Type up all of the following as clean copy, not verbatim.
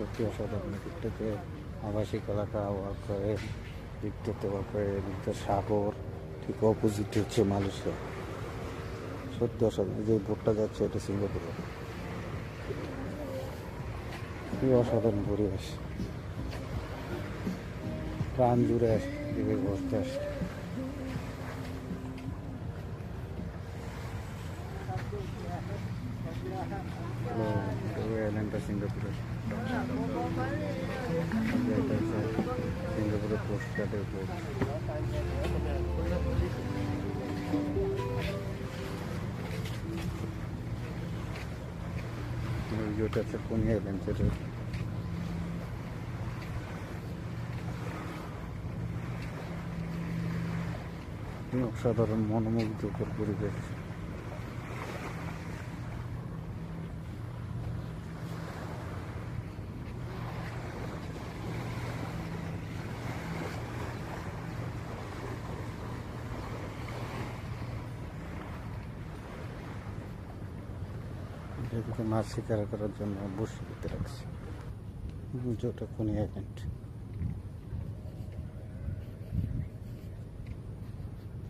সত্যি অসাধারণ। দিক থেকে আবাসিক এলাকা ওয়াক করে, দিক থেকে ওয়াক করে, এদিক থেকে সাগর, ঠিক অপোজিট হচ্ছে মালয়েশিয়া। সত্যি অসাধারণ। যে বোটটা যাচ্ছে এটা সিঙ্গাপুরে। কি অসাধারণ পরিবেশ, প্রাণ জুড়ে আসে দিকে ঘুরতে আসে। আইল্যান্ডটা সিঙ্গাপুরের, সিঙ্গাপুরের কোস্ট গার্ডের বোট। ভিডিওটা হচ্ছে কোনি আইল্যান্ড, যেটা অসাধারণ মনোমুগ্ধকর পরিবেশ। এদিকে মাছ শিকার করার জন্য বসে দিতে রাখছে। যেটা কোনি আইল্যান্ড,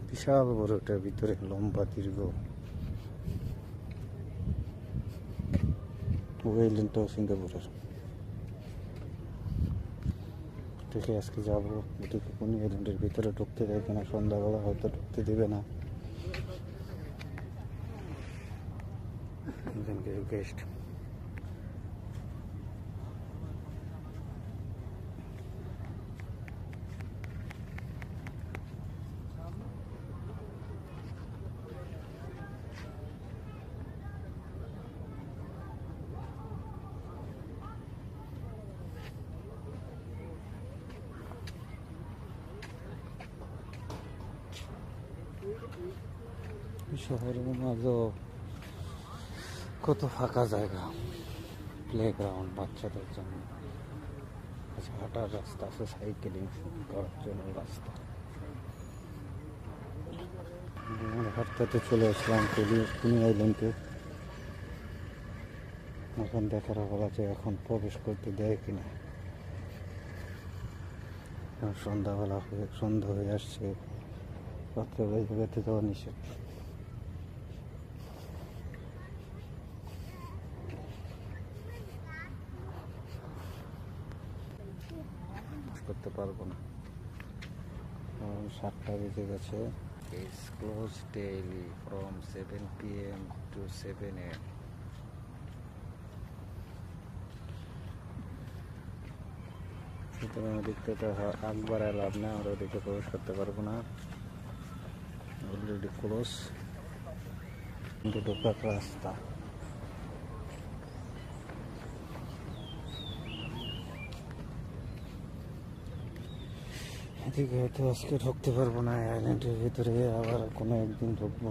বিশাল বড়, ওটার ভিতরে লম্বা দীর্ঘ। ওই আইল্যান্ডটাও সিঙ্গাপুরের। দেখে আজকে যাবো ওদিকে কোনি আইল্যান্ডের ভিতরে ঢুকতে দেয় কিনা, সন্ধ্যাবেলা হয়তো ঢুকতে দিবে না। গেস্ট শহরের মাঝে কত ফাঁকা জায়গা, প্লেগ্রাউন্ড বাচ্চাদের জন্য, হাঁটার রাস্তা আছে, সাইকেলিং করার জন্য রাস্তা। হাঁটতে হাঁটতে চলে আসলাম কোনি আইল্যান্ডে। এখন দেখার বলা যে এখন প্রবেশ করতে দেয় কিনা। সন্ধ্যা হয়ে আসছে, রাত্রেবেলা এই জায়গাতে যাওয়া নিষেধ। করতে পারবো না, 7টা বেজে গেছে। It's closed daily from 7 p.m. to 7 a.m. সুতরাং ওদিকটা আকবার লাভ না, আমরা ওদিকে প্রবেশ করতে পারবো না, অলরেডি ক্লোজ। কিন্তু ঢোকার রাস্তা এদিকে হয়তো আজকে ঢুকতে পারবো না আইল্যান্ডের ভিতরে, আবার কোনো একদিন ঢুকবো।